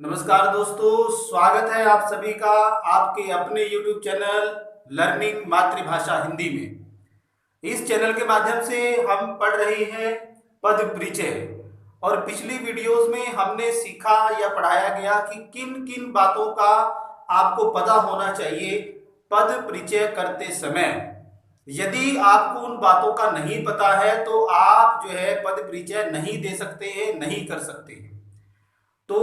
नमस्कार दोस्तों, स्वागत है आप सभी का आपके अपने YouTube चैनल लर्निंग मातृभाषा हिंदी में। इस चैनल के माध्यम से हम पढ़ रहे हैं पद परिचय और पिछली वीडियोस में हमने सीखा या पढ़ाया गया कि किन किन बातों का आपको पता होना चाहिए पद परिचय करते समय। यदि आपको उन बातों का नहीं पता है तो आप जो है पद परिचय नहीं दे सकते हैं, नहीं कर सकते हैं। तो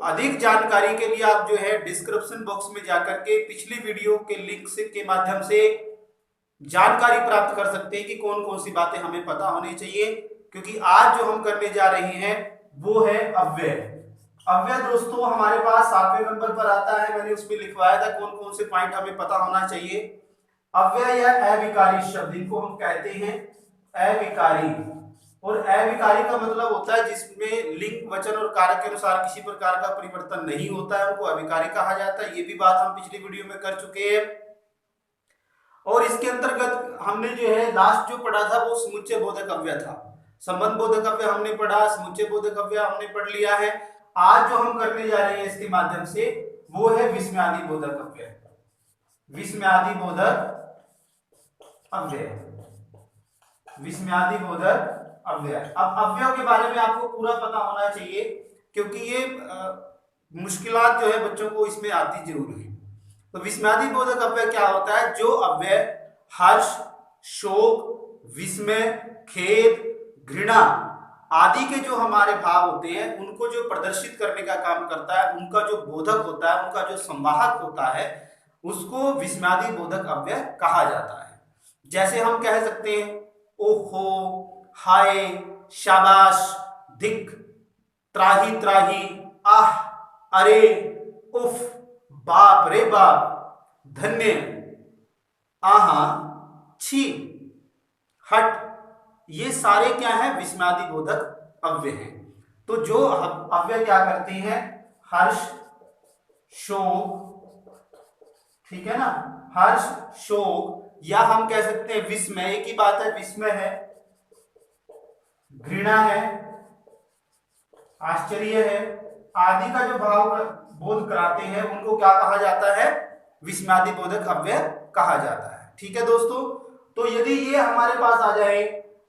अधिक जानकारी के लिए आप जो है डिस्क्रिप्शन बॉक्स में जाकर के पिछली वीडियो के लिंक से के माध्यम से जानकारी प्राप्त कर सकते हैं कि कौन कौन सी बातें हमें पता होनी चाहिए। क्योंकि आज जो हम करने जा रहे हैं वो है अव्यय। अव्यय दोस्तों हमारे पास 7वें नंबर पर आता है। मैंने उसमें लिखवाया था कौन कौन से पॉइंट हमें पता होना चाहिए। अव्यय या अविकारी शब्द, इनको हम कहते हैं अविकारी। और अविकारी का मतलब होता है जिसमें लिंग, वचन और कारक के अनुसार किसी प्रकार का परिवर्तन नहीं होता है, उनको अविकारी कहा जाता है। ये भी बात हम पिछली वीडियो में कर चुके हैं। और इसके अंतर्गत हमने जो है लास्ट जो पढ़ा था वो समुच्चय बोधक अव्यय था। संबंध बोधक अव्यय हमने पढ़ा, समुच्चय बोधक अव्यय हमने पढ़ लिया है। आज जो हम करने जा रहे हैं इसके माध्यम से वो है विस्मयादि बोधक अव्यय। विस्मयादि बोधक अव्यय, विस्मयादि बोधक अव्यय। अब अव्ययों के बारे में आपको पूरा पता होना चाहिए क्योंकि ये मुश्किलात जो है बच्चों को इसमें आती जरूर है। तो विस्मयादि बोधक अव्यय क्या होता है? जो अव्यय हर्ष, शोक, विस्मय, खेद, घृणा आदि के जो हमारे भाव होते हैं उनको जो प्रदर्शित करने का काम करता है, उनका जो बोधक होता है, उनका जो संवाहक होता है, उसको विस्मयादि बोधक अव्यय कहा जाता है। जैसे हम कह सकते हैं ओहो, हाय, शाबाश, धिक, त्राही त्राही, आह, अरे, उफ, बाप रे बाप, धन्य, आहा, छी, हट, ये सारे क्या है? विस्मयादि बोधक अव्यय हैं। तो जो अव्यय क्या करते हैं? हर्ष, शोक, ठीक है ना, हर्ष, शोक, या हम कह सकते हैं विस्मय, एक ही बात है, विस्मय है, घृणा है, आश्चर्य है, आदि का जो भाव बोध कराते हैं उनको क्या कहा जाता है? विस्मयादि बोधक अव्यय कहा जाता है। ठीक है दोस्तों, तो यदि ये हमारे पास आ जाए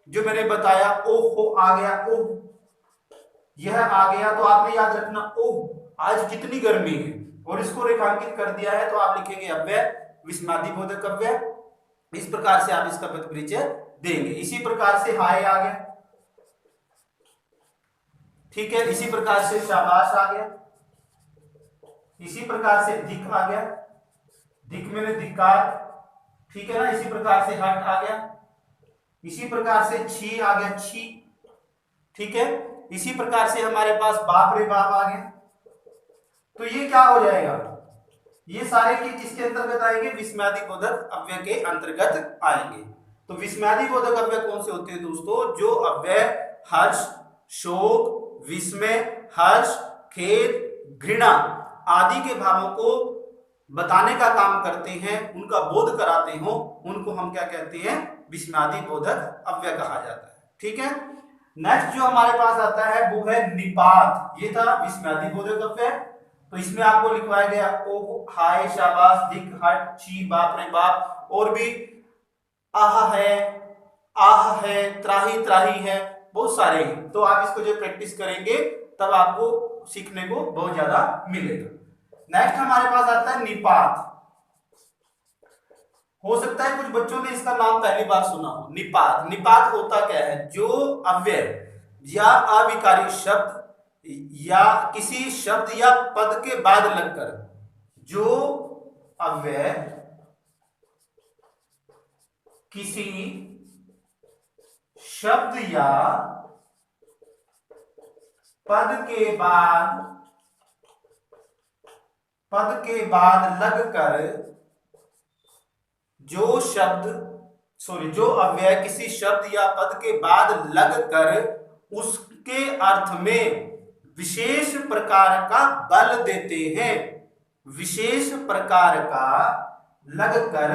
जो मैंने बताया, ओह हो आ गया, ओह यह आ गया, तो आपने याद रखना ओह आज कितनी गर्मी है, और इसको रेखांकित कर दिया है तो आप लिखेंगे अव्यय विस्मयादि बोधक अव्यय। इस प्रकार से आप इसका पद परिचय देंगे। इसी प्रकार से हाय आ गया, ठीक है, इसी प्रकार से शाबाश आ गया, इसी प्रकार से धिक आ गया, धिक में धिक्कार, ठीक है ना, इसी प्रकार से हट आ गया, इसी प्रकार से छी आ गया, छी, ठीक है, इसी प्रकार से हमारे पास बाप रे बाप आ गया। तो ये क्या हो जाएगा? ये सारे की किसके अंतर्गत आएंगे? विस्मयादि बोधक अव्यय के अंतर्गत आएंगे। तो विस्मयादि बोधक अव्यय कौन से होते हैं दोस्तों? जो अव्यय हर्ष, शोक, विस्मय, हर्ष, खेद, घृणा आदि के भावों को बताने का काम करते हैं, उनका बोध कराते हो, उनको हम क्या कहते हैं? विस्मयादि बोधक अव्यय कहा जाता है। ठीक है, नेक्स्ट जो हमारे पास आता है वो है निपात। ये था विस्मयादि बोधक अव्यय। तो इसमें आपको लिखवाया गया ओ, हाय, शाबाश, धिक, हट, छी, बाप रे बाप, और भी आह है, त्राही त्राही है, बहुत सारे हैं। तो आप इसको जो प्रैक्टिस करेंगे तब आपको सीखने को बहुत ज्यादा मिलेगा। नेक्स्ट हमारे पास आता है निपात। हो सकता है कुछ बच्चों ने इसका नाम पहली बार सुना हो, निपात। निपात होता क्या है? जो अव्यय या अविकारी शब्द या किसी शब्द या पद के बाद लगकर जो अव्यय किसी शब्द या पद के बाद लगकर जो अव्यय किसी शब्द या पद के बाद लगकर उसके अर्थ में विशेष प्रकार का बल देते हैं। विशेष प्रकार का लगकर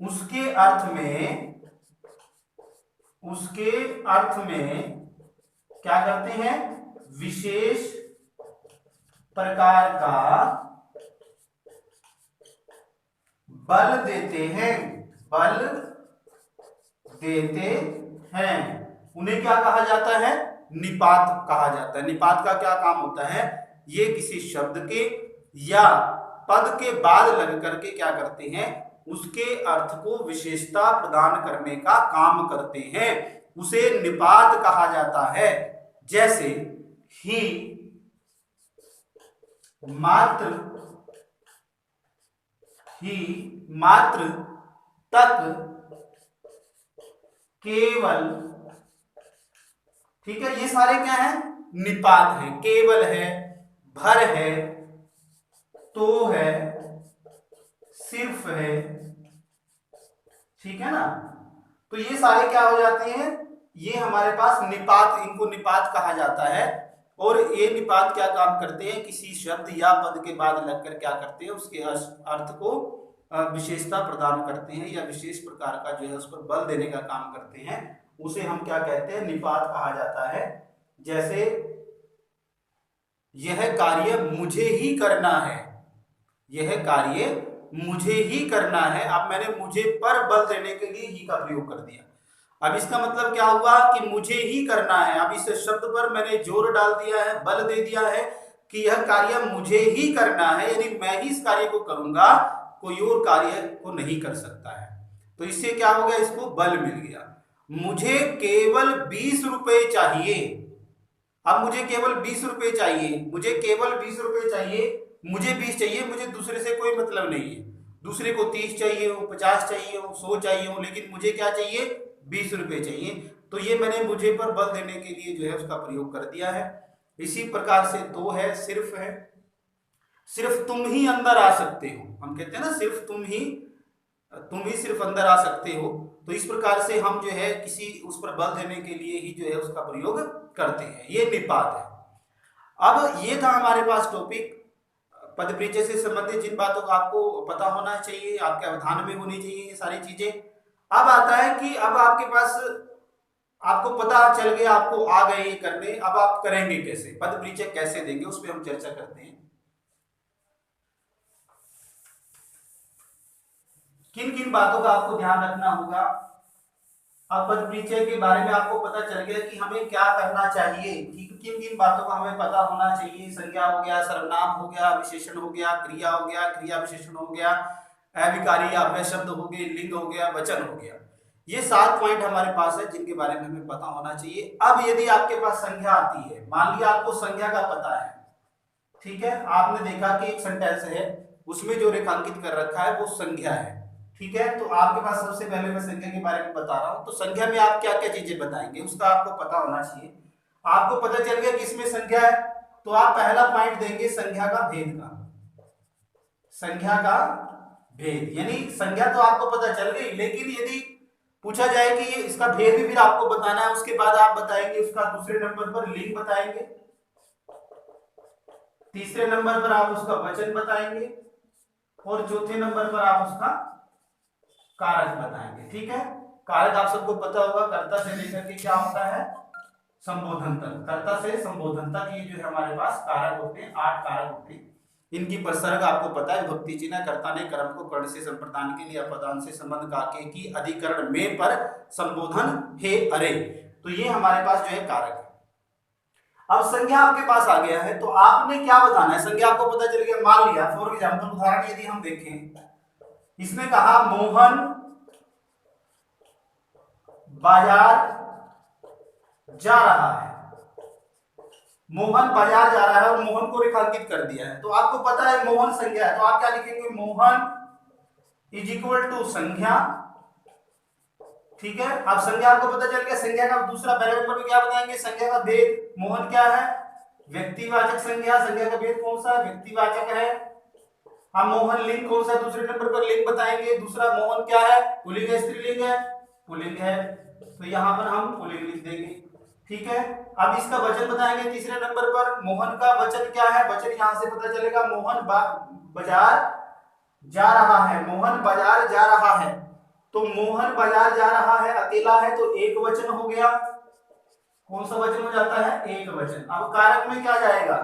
उसके अर्थ में क्या करते हैं? विशेष प्रकार का बल देते हैं, बल देते हैं, उन्हें क्या कहा जाता है? निपात कहा जाता है। निपात का क्या काम होता है? ये किसी शब्द के या पद के बाद लग करके क्या करते हैं? उसके अर्थ को विशेषता प्रदान करने का काम करते हैं, उसे निपात कहा जाता है। जैसे ही, मात्र, ही, मात्र, तक, केवल, ठीक है, ये सारे क्या है? निपात है। केवल है, भर है, तो है, सिर्फ है, ठीक है ना। तो ये सारे क्या हो जाते हैं? ये हमारे पास निपात, इनको निपात कहा जाता है। और ये निपात क्या काम करते हैं? किसी शब्द या पद के बाद लगकर क्या करते हैं? उसके अर्थ को विशेषता प्रदान करते हैं या विशेष प्रकार का जो है उस पर बल देने का काम करते हैं, उसे हम क्या कहते हैं? निपात कहा जाता है। जैसे यह कार्य मुझे ही करना है, यह कार्य मुझे ही करना है। अब मैंने मुझे पर बल देने के लिए ही का प्रयोग कर दिया। अब इसका मतलब क्या हुआ कि मुझे ही करना है। अब इस शब्द पर मैंने जोर डाल दिया है, बल दे दिया है कि यह कार्य मुझे ही करना है, यानी मैं ही इस कार्य को करूंगा, कोई और कार्य को नहीं कर सकता है। तो इससे क्या हो गया? इसको बल मिल गया। मुझे केवल 20 रुपए चाहिए। अब मुझे केवल 20 रुपए चाहिए, मुझे केवल 20 रुपए चाहिए, मुझे 20 चाहिए, मुझे दूसरे से कोई मतलब नहीं है। दूसरे को 30 चाहिए हो, 50 चाहिए हो, 100 चाहिए हो, लेकिन मुझे क्या चाहिए? 20 रुपए चाहिए। तो ये मैंने मुझे पर बल देने के लिए जो है उसका प्रयोग कर दिया है। इसी प्रकार से दो है, सिर्फ है। सिर्फ तुम ही अंदर आ सकते हो, हम कहते हैं ना, सिर्फ तुम ही सिर्फ अंदर आ सकते हो। तो इस प्रकार से हम जो है किसी उस पर बल देने के लिए ही जो है उसका प्रयोग करते हैं, ये निपात है। अब ये था हमारे पास टॉपिक पद परिचय से संबंधित, जिन बातों का आपको पता होना चाहिए, आपके अवधान में होनी चाहिए ये सारी चीजें। अब आता है कि अब आपके पास, आपको पता चल गया, आपको आ गए ये करने, अब आप करेंगे कैसे, पद परिचय कैसे देंगे, उस पर हम चर्चा करते हैं। किन किन बातों का आपको ध्यान रखना होगा। अब पद परिचय के बारे में आपको पता चल गया कि हमें क्या करना चाहिए, कि किन किन बातों का हमें पता होना चाहिए। संज्ञा हो गया, सर्वनाम हो गया, विशेषण हो गया, क्रिया हो गया, क्रिया विशेषण हो गया, अविकारी या अव्यय शब्द हो गए, लिंग हो गया, वचन हो गया। ये 7 पॉइंट हमारे पास है जिनके बारे में हमें पता होना चाहिए। अब यदि आपके पास संज्ञा आती है, मान लिया आपको संज्ञा का पता है, ठीक है, आपने देखा कि एक सेंटेंस है, उसमें जो रेखांकित कर रखा है वो संज्ञा है, ठीक है। तो आपके पास सबसे पहले मैं संज्ञा के बारे में बता रहा हूं। तो संज्ञा में आप क्या क्या चीजें बताएंगे उसका आपको पता होना चाहिए। आपको पता चल गया किसमें संज्ञा है, तो आप पहला पॉइंट देंगे संज्ञा का भेद का। संज्ञा का भेद, यानी संज्ञा तो आपको पता चल गई, लेकिन यदि पूछा जाए कि ये इसका भेद भी फिर आपको बताना है, उसके बाद आप बताएंगे उसका दूसरे नंबर पर लिंग बताएंगे, तीसरे नंबर पर आप उसका वचन बताएंगे, और चौथे नंबर पर आप उसका कारक बताएंगे, ठीक है। कारक आप सबको पता होगा, कर्ता से लेकर के क्या होता है, संबोधन तक, कर्ता से संबोधन तक ये जो है हमारे पास कारक होते हैं, 8 कारक होते हैं। इनकी प्रसर्ग आपको पता है, विभक्ति चिन्ह, कर्ता ने कर्म को कर्ण से संप्रदान के लिए अपदान से संबंध काके की अधिकरण में पर संबोधन हे अरे, तो ये हमारे पास जो है कारक है। अब संज्ञा आपके पास आ गया है, तो आपने क्या बताना है, संज्ञा आपको पता चल गया। मान लिया फॉर एग्जाम्पल, उदाहरण यदि हम देखें, इसने कहा मोहन बाजार जा रहा है, मोहन बाजार जा रहा है और मोहन को रेखांकित कर दिया है। तो आपको पता है मोहन संज्ञा है, तो आप क्या लिखेंगे, मोहन इज इक्वल टू संज्ञा, ठीक है। अब संज्ञा आपको पता चल गया। संज्ञा का दूसरा पहले नंबर पे क्या बताएंगे, संज्ञा का भेद। मोहन क्या है, व्यक्तिवाचक संज्ञा, संज्ञा का भेद कौन सा है, व्यक्तिवाचक है। हम मोहन लिंग कौन सा, दूसरे नंबर पर लिंग बताएंगे। दूसरा मोहन क्या है, पुल्लिंग है स्त्रीलिंग है, पुल्लिंग है, तो यहां पर हम पुल्लिंग लिख देंगे, ठीक है। अब इसका वचन बताएंगे तीसरे नंबर पर। मोहन का वचन क्या है, वचन यहां से पता चलेगा, मोहन बाजार जा रहा है, मोहन बाजार जा रहा है, तो मोहन बाजार जा रहा है अकेला है, तो एक वचन हो गया। कौन सा वचन हो जाता है, एक वचन। अब कारक में क्या जाएगा,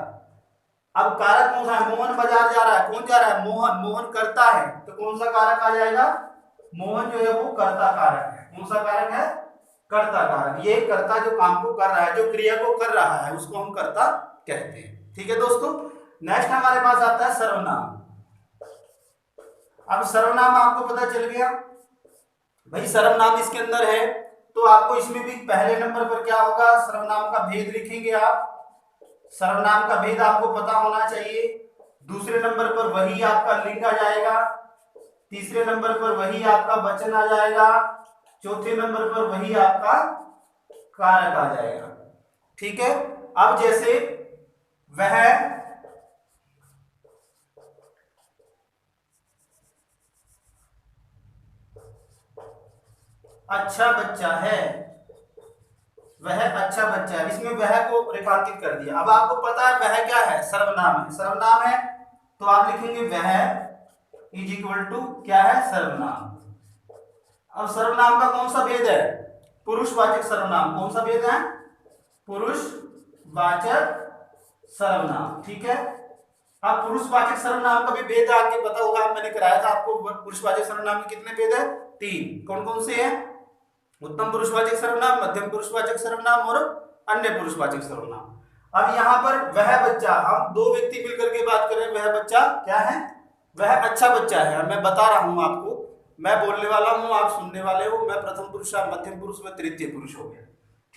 अब कारक कौन सा है? मोहन बाजार जा रहा है, कौन जा रहा है? मोहन। मोहन करता है, तो कौन सा कारक आ जाएगा? मोहन जो है वो कर्ता कारक है। कौन सा कारक है? कर्ता कारक। ये कर्ता जो काम को कर रहा है, जो क्रिया को कर रहा है, उसको हम कर्ता कहते हैं। ठीक है दोस्तों। नेक्स्ट हमारे पास आता है सर्वनाम। अब सर्वनाम आपको पता चल गया भाई, सर्वनाम इसके अंदर है, तो आपको इसमें भी पहले नंबर पर क्या होगा? सर्वनाम का भेद लिखेंगे आप। सर्वनाम का भेद आपको पता होना चाहिए। दूसरे नंबर पर वही आपका लिंग आ जाएगा। तीसरे नंबर पर वही आपका वचन आ जाएगा। चौथे नंबर पर वही आपका कारक आ जाएगा। ठीक है। अब जैसे वह अच्छा बच्चा है, वह अच्छा बच्चा है, इसमें वह को रेखांकित कर दिया। अब आपको पता है वह क्या है? सर्वनाम है। सर्वनाम है तो आप लिखेंगे वह इज इक्वल टू क्या है? सर्वनाम। अब सर्वनाम का कौन सा भेद है? पुरुषवाचक सर्वनाम। कौन सा भेद है? पुरुषवाचक सर्वनाम। ठीक है। अब पुरुषवाचक सर्वनाम का भी भेद आपके पता होगा, मैंने कराया था आपको। पुरुषवाचक सर्वनाम के कितने भेद है? 3। कौन कौन से हैं? उत्तम पुरुषवाचक सर्वनाम, मध्यम पुरुषवाचक सर्वनाम और अन्य पुरुषवाचक सर्वनाम। अब यहाँ पर वह बच्चा, हम दो व्यक्ति मिलकर के बात कर रहे हैं। वह बच्चा क्या है? वह अच्छा बच्चा है। मैं बता रहा हूं आपको, मैं बोलने वाला हूं, आप सुनने वाले हो। मैं प्रथम पुरुष, आप मध्यम पुरुष, व तृतीय पुरुष हो गया।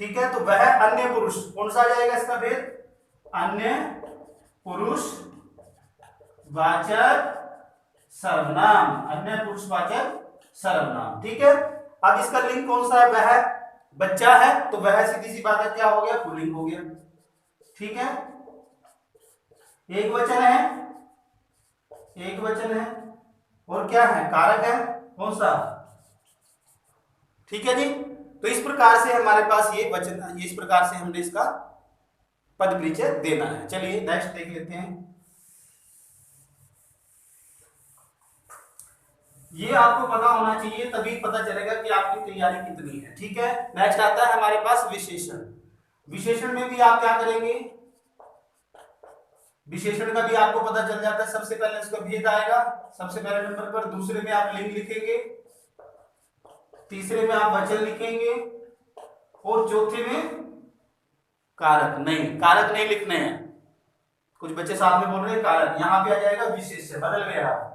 ठीक है। तो वह अन्य पुरुष, कौन सा आ जाएगा इसका भेद? अन्य पुरुष वाचक सर्वनाम। अन्य पुरुषवाचक सर्वनाम। ठीक है। अब इसका लिंग कौन सा है? वह बच्चा है, तो वह सीधी सी बात है क्या हो गया? पुल्लिंग हो गया। ठीक है। एक वचन है, एक वचन है, और क्या है? कारक है। कौन सा? ठीक है जी। तो इस प्रकार से हमारे पास ये वचन, इस प्रकार से हमने इसका पद परिचय देना है। चलिए नेक्स्ट देख लेते हैं। ये आपको पता होना चाहिए, तभी पता चलेगा कि आपकी तैयारी कितनी है। ठीक है। नेक्स्ट आता है हमारे पास विशेषण। विशेषण में भी आप क्या करेंगे? विशेषण का भी आपको पता चल जाता है। सबसे पहले इसका भेद आएगा, सबसे पहले नंबर पर। दूसरे में आप लिंग लिखेंगे, तीसरे में आप वचन लिखेंगे, और चौथे में कारक। नहीं, कारक नहीं लिखने हैं। कुछ बच्चे साथ में बोल रहे हैं कारक, यहां पे आ जाएगा विशेष्य, बदल गया।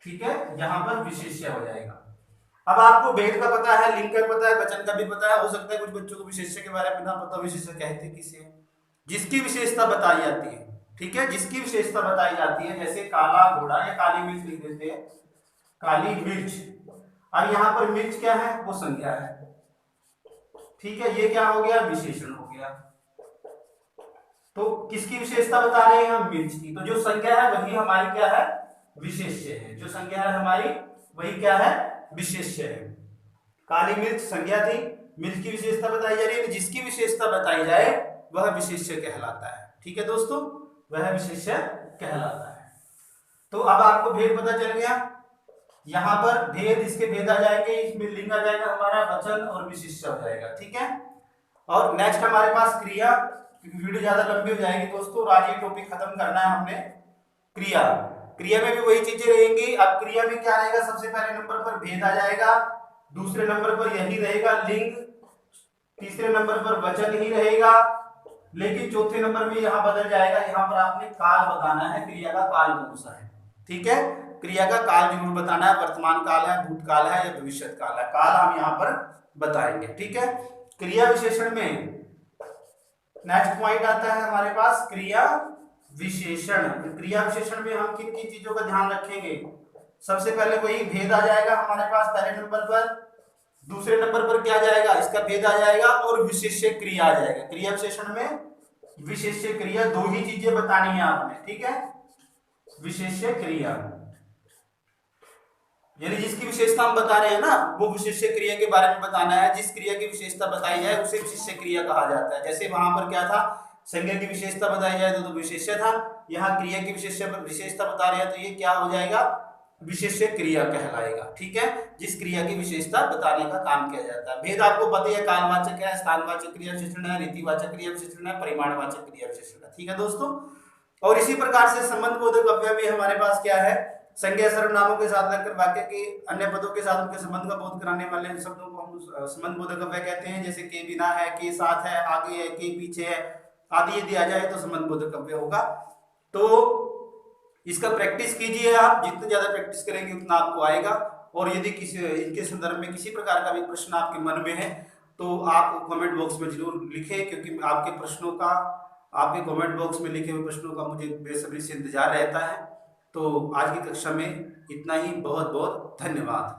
ठीक है। यहां पर विशेष्य हो जाएगा। अब आपको भेद का पता है, लिंग का पता है, वचन का भी पता है। हो सकता है कुछ बच्चों को विशेष्य के बारे में ना पता। विशेष्य कहते किसे? जिसकी विशेषता बताई जाती है। ठीक है। जिसकी विशेषता बताई जाती है, जैसे काला घोड़ा या काली मिर्च लिख देते हैं, काली मिर्च। अब यहाँ पर मिर्च क्या है? वो संज्ञा है। ठीक है। ये क्या हो गया? विशेषण हो गया। तो किसकी विशेषता बता रहे हैं हम? मिर्च की। तो जो संज्ञा है वही हमारी क्या है? विशेष्य है। जो संज्ञा है हमारी वही क्या है? विशेष्य है। काली मिर्च संज्ञा थी, मिर्च की विशेषता बताई जा रही है। जिसकी विशेषता बताई जाए वह विशेष्य कहलाता है। ठीक है दोस्तों, वह विशेष्य कहलाता है। तो अब आपको भेद पता चल गया। यहां पर भेद, इसके भेद आ जाएंगे, इसमें लिंग आ जाएगा हमारा, वचन और विशेष्य हो जाएगा। ठीक है। और नेक्स्ट हमारे पास क्रिया। वीडियो ज्यादा लंबी हो जाएगी दोस्तों, और आज ये टॉपिक खत्म करना है हमने। क्रिया, क्रिया में भी वही चीजें रहेंगी। अब क्रिया में क्या रहेगा? सबसे पहले नंबर पर भेद आ जाएगा, दूसरे नंबर पर यही रहेगा लिंग, तीसरे नंबर पर वचन ही रहेगा, लेकिन चौथे नंबर में यहां बदल जाएगा। यहां पर आपने काल बताना है, क्रिया का काल कौन सा है। ठीक है। क्रिया का काल जरूर बताना है, वर्तमान काल है, भूतकाल है या भविष्य काल है। काल हम यहाँ पर बताएंगे। ठीक है। क्रिया विशेषण में नेक्स्ट पॉइंट आता है हमारे पास क्रिया विशेषण। क्रिया विशेषण में हम किन किन चीजों का ध्यान रखेंगे? सबसे पहले वही भेद आ जाएगा हमारे पास पहले नंबर पर, दूसरे नंबर पर क्या जाएगा? इसका भेद आ जाएगा, और विशेष्य क्रिया आ जाएगा। क्रिया विशेषण में विशेष्य क्रिया, दो ही चीजें बतानी है आपने। ठीक है। विशेष्य क्रिया यानी जिसकी विशेषता हम बता रहे हैं ना, वो विशेष्य क्रिया के बारे में बताना है। जिस क्रिया की विशेषता बताई जाए उसे विशेष्य क्रिया कहा जाता है। जैसे वहां पर क्या था? संज्ञा की विशेषता बताई जाए तो विशेष्य था। यहाँ क्रिया की विशेषता बता रहे हैं तो ये क्या हो जाएगा? विशेष्य क्रिया कहलाएगा। ठीक है। जिस क्रिया की विशेषता बताने का काम किया जाता है। भेद आपको पता है, कालवाचक है, स्थानवाचक क्रिया विशेषण है, रीतिवाचक क्रिया विशेषण है, परिमाणवाचक क्रिया विशेषण है। ठीक है दोस्तों। और इसी प्रकार से संबंध बोधक अव्यय में हमारे पास क्या है, संज्ञा सर्वनामों के साथ लगकर वाक्य के अन्य पदों के साथ उनके संबंध का बोध कराने वाले शब्दों को हम संबंध बोधक अव्यय कहते हैं। जैसे के बिना है, के साथ है, आगे है, के पीछे है आदि यदि आ जाए तो संबंध बोधक अव्यय होगा। तो इसका प्रैक्टिस कीजिए आप, जितनी ज्यादा प्रैक्टिस करेंगे उतना आपको आएगा। और यदि किसी इनके संदर्भ में किसी प्रकार का भी प्रश्न आपके मन में है तो आप कमेंट बॉक्स में जरूर लिखें, क्योंकि आपके कमेंट बॉक्स में लिखे हुए प्रश्नों का मुझे बेसब्री से इंतजार रहता है। तो आज की कक्षा में इतना ही, बहुत बहुत धन्यवाद।